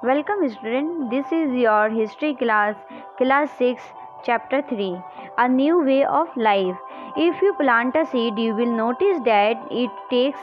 Welcome student, this is your history class 6, chapter 3, a new way of life. If you plant a seed, you will notice that it takes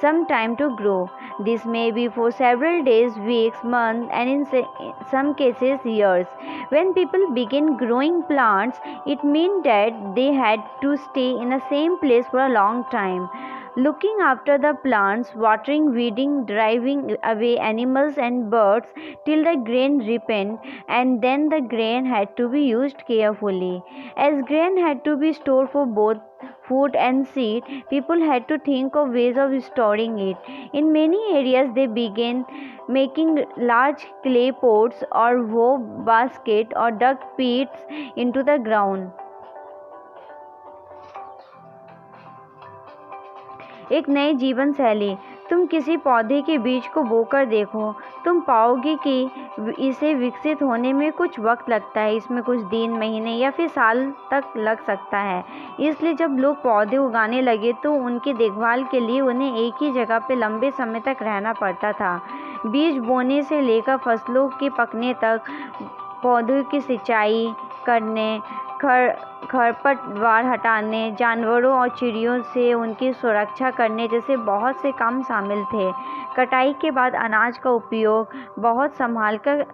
some time to grow. This may be for several days, weeks, months, and in some cases years. When people begin growing plants, it means that they had to stay in the same place for a long time. Looking after the plants, watering, weeding, driving away animals and birds till the grain ripened, and then the grain had to be used carefully. As grain had to be stored for both food and seed, people had to think of ways of storing it. In many areas, they began making large clay pots or wove baskets or dug pits into the ground. एक नई जीवन शैली। तुम किसी पौधे के बीज को बोकर देखो, तुम पाओगे कि इसे विकसित होने में कुछ वक्त लगता है। इसमें कुछ दिन, महीने या फिर साल तक लग सकता है। इसलिए जब लोग पौधे उगाने लगे तो उनकी देखभाल के लिए उन्हें एक ही जगह पर लंबे समय तक रहना पड़ता था। बीज बोने से लेकर फसलों के पकने तक, पौधों की सिंचाई करने, खरपतवार हटाने, जानवरों और चिड़ियों से उनकी सुरक्षा करने जैसे बहुत से काम शामिल थे। कटाई के बाद अनाज का उपयोग बहुत संभाल कर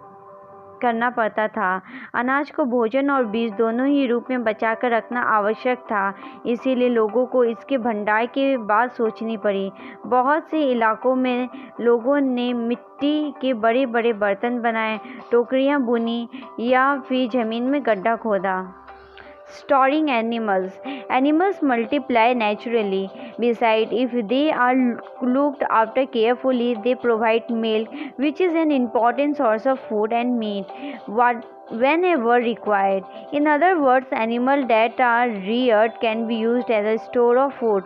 करना पड़ता था। अनाज को भोजन और बीज दोनों ही रूप में बचा कर रखना आवश्यक था, इसीलिए लोगों को इसके भंडार की बात सोचनी पड़ी। बहुत से इलाकों में लोगों ने मिट्टी के बड़े बड़े बर्तन बनाए, टोकरियां बुनी या फिर जमीन में गड्ढा खोदा। Storing animals. Animals multiply naturally. Besides, if they are looked after carefully, they provide milk, which is an important source of food and meat, whenever required. In other words, animals that are reared can be used as a store of food.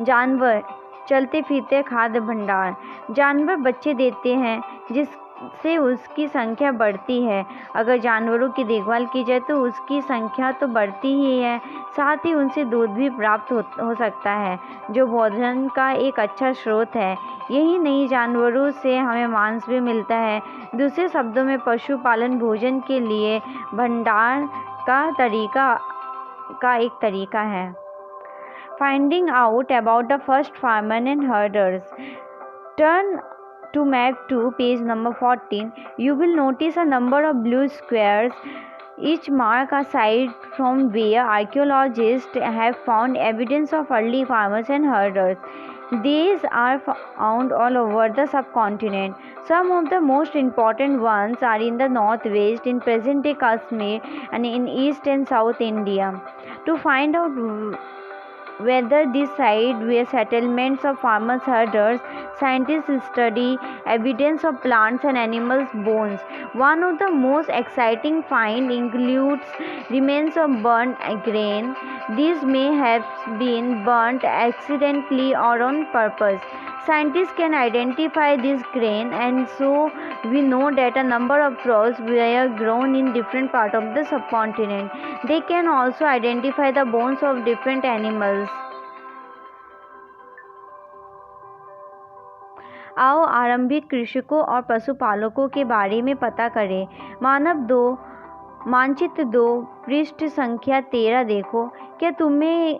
जानवर, चलते फिरते खाद्य भंडार। जानवर बच्चे देते हैं जिससे उसकी संख्या बढ़ती है। अगर जानवरों की देखभाल की जाए तो उसकी संख्या तो बढ़ती ही है, साथ ही उनसे दूध भी प्राप्त हो सकता है, जो भोजन का एक अच्छा स्रोत है। यही नहीं, जानवरों से हमें मांस भी मिलता है। दूसरे शब्दों में, पशुपालन भोजन के लिए भंडार का एक तरीका है। Finding out about the first farmers and herders. Turn to map 2, page number 14. You will notice a number of blue squares. Each mark a site from where archaeologists have found evidence of early farmers and herders. These are found all over the subcontinent. Some of the most important ones are in the northwest, in present-day Kashmir, and in east and south India. To find out whether these sites were settlements of farmers herders, scientists study evidence of plants and animals' bones. One of the most exciting finds includes remains of burnt grain. These may have been burnt accidentally or on purpose. Scientists can identify this grain, and so we know that a number of crops were grown in different parts of the subcontinent. They can also identify the bones of different animals. आओ आरंभिक कृषकों और पशुपालकों के बारे में पता करें। मानचित्र 2, पृष्ठ संख्या 13 देखो। क्या तुम्हें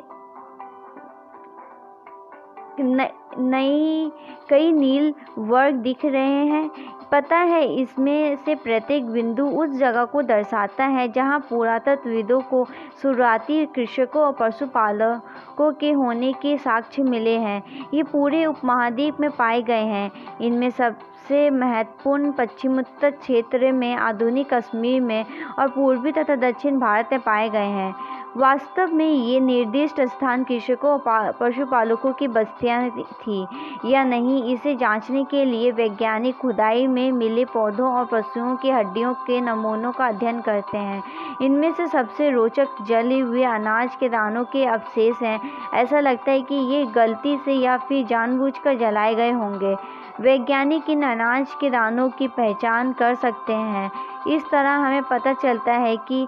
कई नील वर्ग दिख रहे हैं? पता है, इसमें से प्रत्येक बिंदु उस जगह को दर्शाता है जहां पुरातत्वविदों को शुरुआती कृषकों और पशुपालकों के होने के साक्ष्य मिले हैं। ये पूरे उपमहाद्वीप में पाए गए हैं। इनमें सबसे महत्वपूर्ण पश्चिमोत्तर क्षेत्र में, आधुनिक कश्मीर में और पूर्वी तथा दक्षिण भारत में पाए गए हैं। वास्तव में ये निर्दिष्ट स्थान कृषकों और पशुपालकों की बस्तियां थी या नहीं, इसे जांचने के लिए वैज्ञानिक खुदाई में मिले पौधों और पशुओं की हड्डियों के नमूनों का अध्ययन करते हैं। इनमें से सबसे रोचक जले हुए अनाज के दानों के अवशेष हैं। ऐसा लगता है कि ये गलती से या फिर जानबूझकर जलाए गए होंगे। वैज्ञानिक इन अनाज के दानों की पहचान कर सकते हैं। इस तरह हमें पता चलता है कि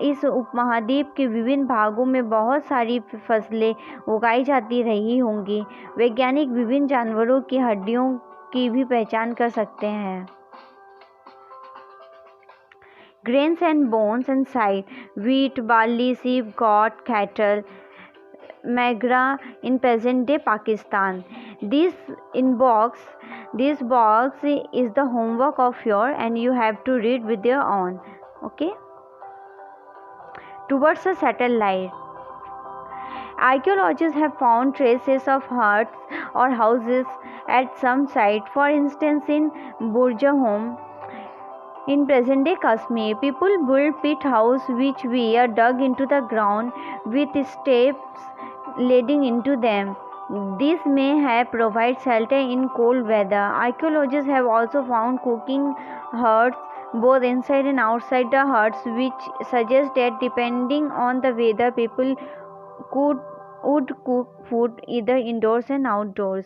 इस उपमहाद्वीप के विभिन्न भागों में बहुत सारी फसलें उगाई जाती रही होंगी। वैज्ञानिक विभिन्न जानवरों की हड्डियों की भी पहचान कर सकते हैं। Grains and bones inside: wheat, barley, sheep, goat, cattle, Magra in present-day Pakistan. This box is the homework of your, and you have to read with your own. Okay. Towards a satellite. Archaeologists have found traces of huts or houses at some site. For instance, in Burjahom, in present-day Kashmir, people built pit houses which were dug into the ground with steps leading into them. This may have provided shelter in cold weather. Archaeologists have also found cooking huts both inside and outside the huts, which suggests that depending on the weather, people would cook food either indoors and outdoors.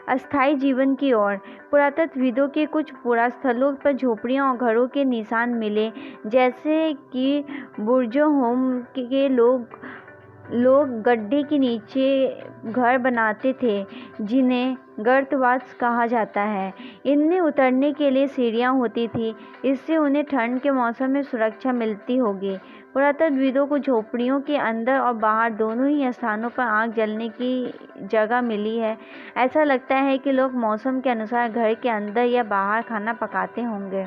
अस्थायी जीवन की ओर: पुरातत्वविदों के कुछ पुरास्थलों पर झोपड़ियों और घरों के निशान मिले, जैसे कि बुर्जोहोम के लोग गड्ढे के नीचे घर बनाते थे, जिन्हें गर्तवास कहा जाता है। इनमें उतरने के लिए सीढ़ियाँ होती थी, इससे उन्हें ठंड के मौसम में सुरक्षा मिलती होगी। पुरातत्वविदों को झोपड़ियों के अंदर और बाहर दोनों ही स्थानों पर आग जलने की जगह मिली है। ऐसा लगता है कि लोग मौसम के अनुसार घर के अंदर या बाहर खाना पकाते होंगे।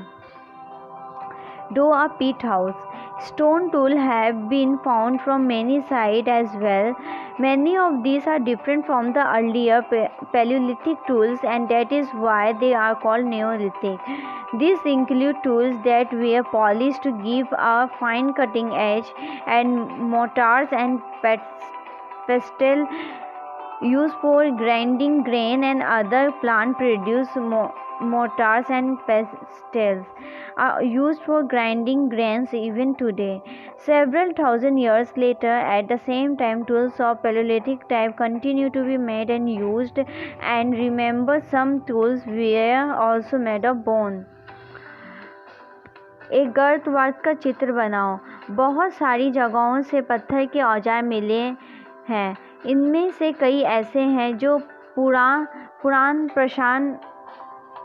Do a peat house. Stone tools have been found from many sites as well. Many of these are different from the earlier Paleolithic tools, and that is why they are called Neolithic. These include tools that were polished to give a fine cutting edge, and mortars and pestle used for grinding grain and other plant produce. Mortars and pestles are used for grinding grains even today. Several thousand years later, at the same time, tools of Paleolithic type continue to be made and used, and remember, some tools were also made of bone. एक गर्तवास का चित्र बनाओ। बहुत सारी जगहों से पत्थर के औजार मिले हैं। इनमें से कई ऐसे हैं जो पुरान प्रशान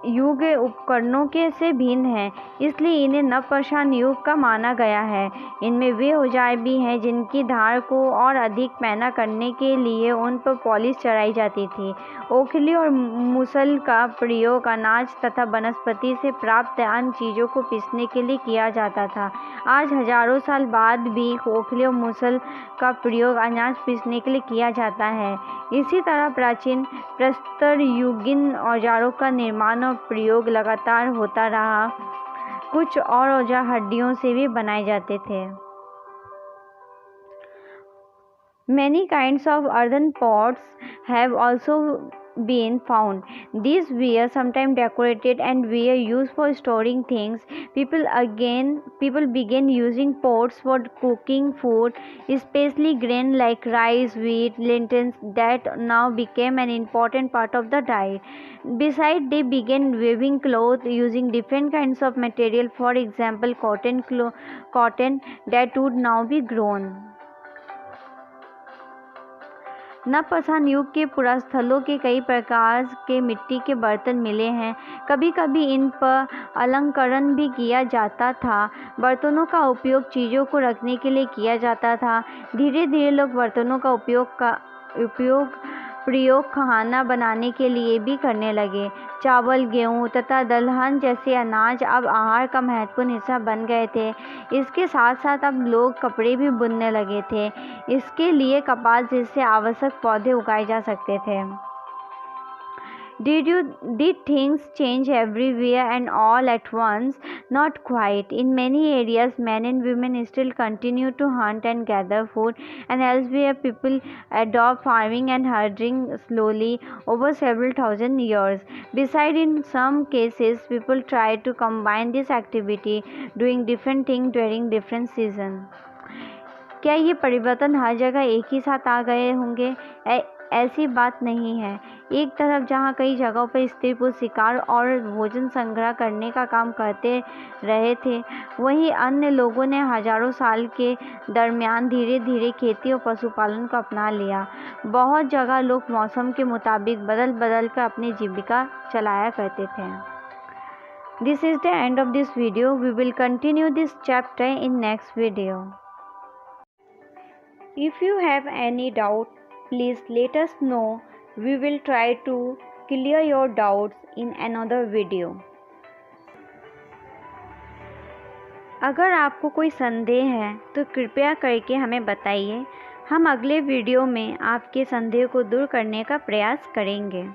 युग उपकरणों के से भिन्न हैं, इसलिए इन्हें नवपाषाण युग का माना गया है। इनमें वे औजार भी हैं जिनकी धार को और अधिक पैना करने के लिए उन पर पॉलिश चढ़ाई जाती थी। ओखली और मुसल का प्रयोग अनाज तथा वनस्पति से प्राप्त अन्य चीज़ों को पीसने के लिए किया जाता था। आज हजारों साल बाद भी ओखली और मुसल का प्रयोग अनाज पीसने के लिए किया जाता है। इसी तरह प्राचीन प्रस्तरयुगीन औजारों का निर्माण और प्रयोग लगातार होता रहा। कुछ और औजार हड्डियों से भी बनाए जाते थे। Many kinds of earthen pots have also been found. These were sometimes decorated and were used for storing things. People began using pots for cooking food, especially grain like rice, wheat, lentils that now became an important part of the diet. Besides, they began weaving cloth using different kinds of material, for example, cotton that would now be grown. नवपाषाण युग के पुरास्थलों के कई प्रकार के मिट्टी के बर्तन मिले हैं। कभी कभी इन पर अलंकरण भी किया जाता था। बर्तनों का उपयोग चीज़ों को रखने के लिए किया जाता था। धीरे धीरे लोग बर्तनों का प्रयोग खाना बनाने के लिए भी करने लगे। चावल, गेहूँ तथा दलहन जैसे अनाज अब आहार का महत्वपूर्ण हिस्सा बन गए थे। इसके साथ साथ अब लोग कपड़े भी बुनने लगे थे। इसके लिए कपास जैसे आवश्यक पौधे उगाए जा सकते थे। Did things change everywhere and all at once? Not quite. In many areas, men and women still continue to hunt and gather food, and elsewhere people adopt farming and herding slowly over several thousand years. Besides, in some cases, people try to combine this activity, doing different things during different seasons. क्या ये परिवर्तन हर जगह एक ही साथ आ गए होंगे? ऐसी बात नहीं है। एक तरफ जहाँ कई जगहों पर स्त्री पुरुष शिकार और भोजन संग्रह करने का काम करते रहे थे, वहीं अन्य लोगों ने हजारों साल के दरमियान धीरे धीरे खेती और पशुपालन को अपना लिया। बहुत जगह लोग मौसम के मुताबिक बदल बदल कर अपनी जीविका चलाया करते थे। This is the end of this video. We will continue this chapter in next video. If you have any doubt, please let us know. We will try to clear your doubts in another video. अगर आपको कोई संदेह है तो कृपया करके हमें बताइए। हम अगले वीडियो में आपके संदेह को दूर करने का प्रयास करेंगे।